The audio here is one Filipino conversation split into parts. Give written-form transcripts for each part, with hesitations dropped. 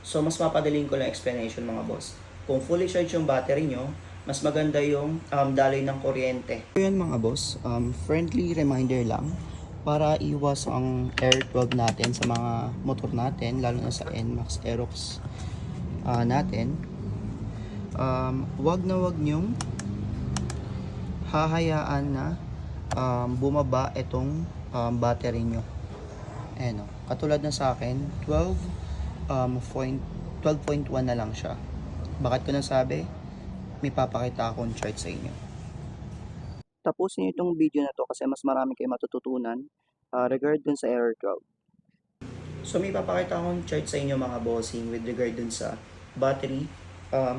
So, mas papadaling ko lang explanation mga boss. Kung fully charged yung battery nyo, mas maganda yung daloy ng kuryente. So yan mga boss, friendly reminder lang para iwas ang air 12 natin sa mga motor natin, lalo na sa NMAX Aerox natin. Wag na wag nyong hahayaan na bumaba itong battery nyo. Ayan o, katulad na sa akin, 12.1 na lang siya. Bakit ko nasabi? May papakita akong chart sa inyo. Tapusin niyo itong video na to kasi mas marami kayo matututunan regard dun sa error 12. So may papakita akong chart sa inyo mga bossing with regard dun sa battery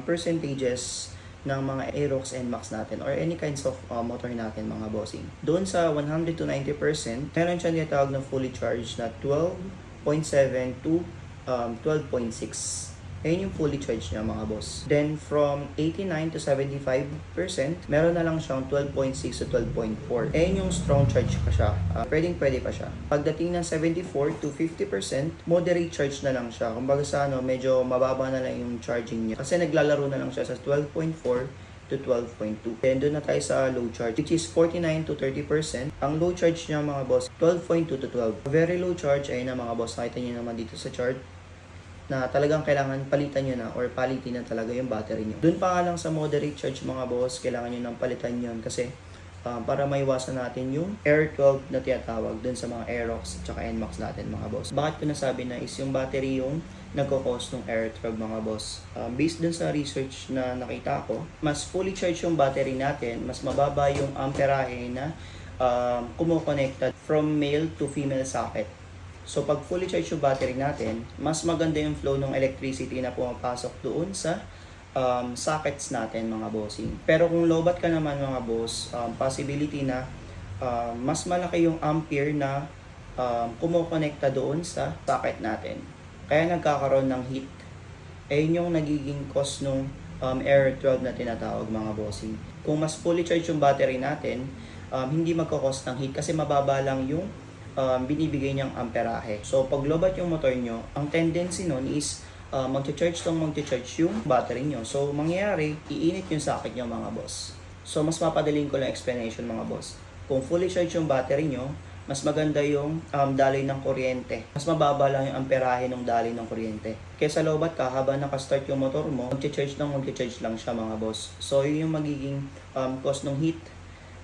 percentages ng mga Aerox and Max natin or any kinds of motor natin mga bossing. Doon sa 100 to 90%, meron siya tinatawag na fully charged na 12.7 to 12.6. Ayun yung fully charged niya mga boss. Then from 89 to 75%, meron na lang siyang 12.6 to 12.4. Ayun yung strong charge pa siya. Pwede pa siya. Pagdating ng 74 to 50%, moderate charge na lang siya. Kumbaga sa medyo mababa na lang yung charging niya. Kasi naglalaro na lang siya sa 12.4 to 12.2. Then doon na tayo sa low charge, which is 49 to 30%. Ang low charge niya mga boss, 12.2 to 12. Very low charge, ayun na mga boss. Nakita niyo naman dito sa chart na talagang kailangan palitan nyo na or palitin na talaga yung battery nyo. Doon pa nga lang sa moderate charge mga boss, kailangan nyo nang palitan yun kasi para maiwasan natin yung Air 12 na tinatawag doon sa mga Aerox at saka NMAX natin mga boss. Bakit ko nasabi na is yung battery yung nagkakos ng Air 12 mga boss? Based dun sa research na nakita ko, mas fully charged yung battery natin, mas mababa yung amperahe na kumukonecta from male to female socket. So pag fully charged yung battery natin, mas maganda yung flow ng electricity na pumapasok doon sa sockets natin mga bossing. Pero kung lowbat ka naman mga boss, possibility na mas malaki yung ampere na kumukonekta doon sa socket natin. Kaya nagkakaroon ng heat. Ayun yung nagiging cause ng Air 12 na tinatawag mga bossing. Kung mas fully charged yung battery natin, hindi magkakos ng heat kasi mababa lang yung binibigay niyang amperahe. So, pag lobat yung motor nyo, ang tendency nun is magcha-charge yung battery nyo. So, mangyayari, iinit yung socket nyo mga boss. So, mas mapadaling ko lang explanation mga boss. Kung fully charged yung battery nyo, mas maganda yung daloy ng kuryente. Mas mababa lang yung amperahe ng daloy ng kuryente. Kesa lobat ka, habang nakastart yung motor mo, magcha-charge lang siya mga boss. So, yun yung magiging cause ng heat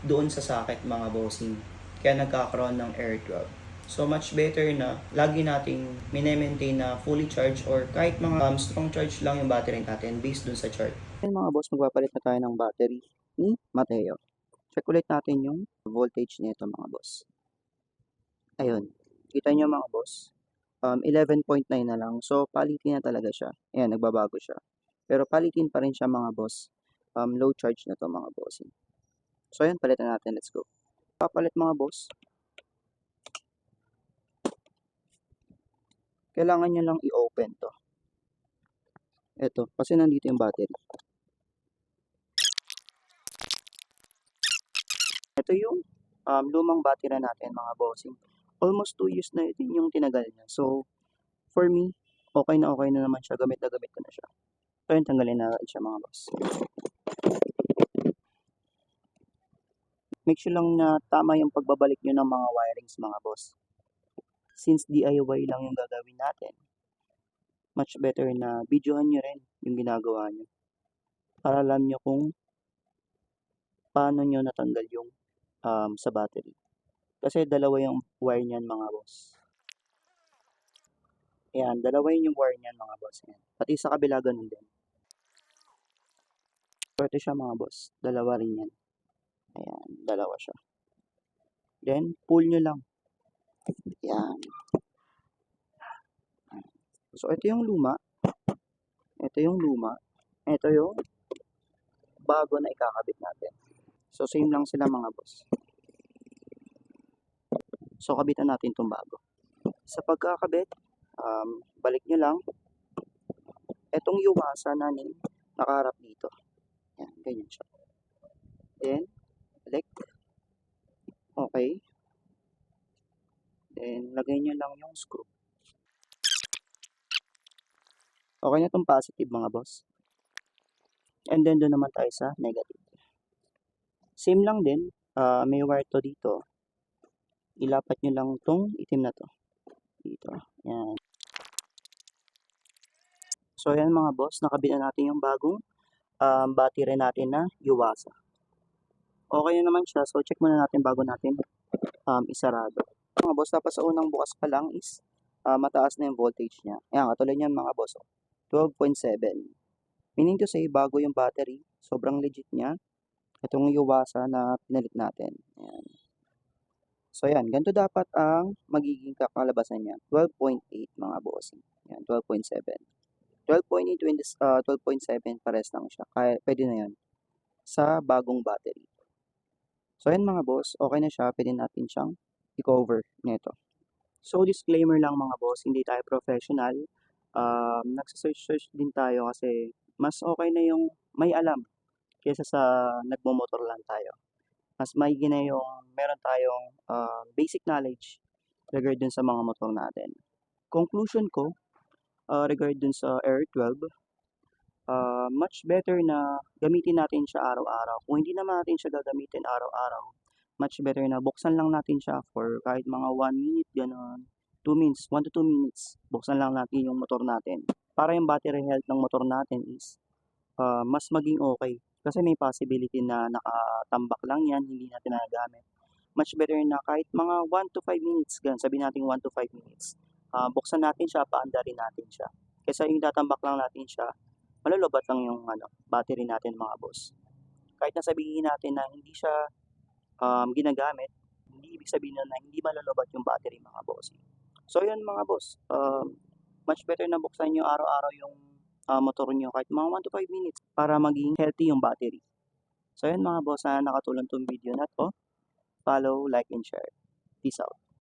doon sa socket mga bossing. Kaya nagkakaroon ng Air 12. So much better na lagi nating mine-maintain na fully charged or kahit mga strong charge lang yung battery natin based dun sa chart. Ayun mga boss, magpapalit na tayo ng battery ni Mateo. Check ulit natin yung voltage nito mga boss. Ayun. Kita nyo mga boss, 11.9 na lang. So palitin na talaga siya. Ayan, nagbabago siya. Pero palitin pa rin siya mga boss. Low charge na to mga bossing. So ayan, palitan natin. Let's go. Papalit mga boss, kailangan nyo lang i-open to. Ito, kasi nandito yung battery. Ito yung lumang battery natin mga bossing. Almost 2 years na ito yung tinagal niya. So, for me, okay na naman siya. Gamit na gamit ko na siya. So, yun, tanggalin na siya mga boss. Make sure lang na tama yung pagbabalik nyo ng mga wirings mga boss. Since DIY lang yung gagawin natin, much better na videohan nyo rin yung ginagawa nyo. Para alam nyo kung paano nyo natanggal yung sa battery. Kasi dalawa yung wire niyan mga boss. Ayan, dalawa yung wire niyan mga boss. Ayan. Pati sa kabila ganun din. Pwede siya mga boss. Dalawa rin yan. Ayan, dalawa siya. Then, pull nyo lang. Ayan. So, ito yung luma. Ito yung luma. Ito yung bago na ikakabit natin. So, same lang sila mga boss. So, kabitan natin itong bago. Sa pagkakabit, balik nyo lang. Itong yuwasa natin, nakaharap dito. Yan, ganyan siya. Then, balik. Okay. Then, lagay nyo lang yung screw. Okay na 'tong positive mga boss. And then doon naman tayo sa negative. Same lang din, may wire to dito. Ilapat nyo lang 'tong itim na 'to, dito, yan. So ayan mga boss, nakabit na natin yung bagong, battery natin na Yuasa. Okay na naman siya, so check muna natin bago natin, isarado. Mga boss, tapos sa unang bukas pa lang is, mataas na yung voltage niya. Ayan, katulad niyan mga boss, 12.7. Meaning to say, bago yung battery, sobrang legit niya. Itong Yuasa na pinalit natin. Ayan. So ayan, ganito dapat ang magiging kakalabasan niya. 12.8 mga bossing. Ayan, 12.7. 12.8 and 12.7 pares lang siya. Kaya pwede na 'yon sa bagong battery. So ayan mga boss, okay na siya. Pwede natin siyang i-cover nito. So disclaimer lang mga boss, hindi tayo professional. Nagse-search din tayo kasi mas okay na yung may alam kaysa sa nagmomotor lang tayo. Mas maigi na yung meron tayong basic knowledge regard dun sa mga motor natin. Conclusion ko, regard dun sa Air 12, much better na gamitin natin siya araw-araw. Kung hindi naman natin siya gagamitin araw-araw, much better na buksan lang natin siya for kahit mga 1 minute, gano'n, 2 minutes, 1 to 2 minutes, buksan lang natin yung motor natin. Para yung battery health ng motor natin is mas maging okay. Kasi may possibility na nakatambak lang yan, hindi natin nagagamit. Much better na kahit mga 1 to 5 minutes, ganun, sabihin natin 1 to 5 minutes, buksan natin siya, paandarin natin siya. Kaysa yung tatambak lang natin siya, malolobat lang yung battery natin mga boss. Kahit na sabihin natin na hindi siya ginagamit, hindi ibig sabihin na hindi malolobat yung battery mga boss. So yun mga boss, much better na buksan nyo araw-araw yung motor nyo kahit mga 1 to 5 minutes para maging healthy yung battery. So yun mga boss, sana nakatulong tong video na to. Follow, like, and share. Peace out.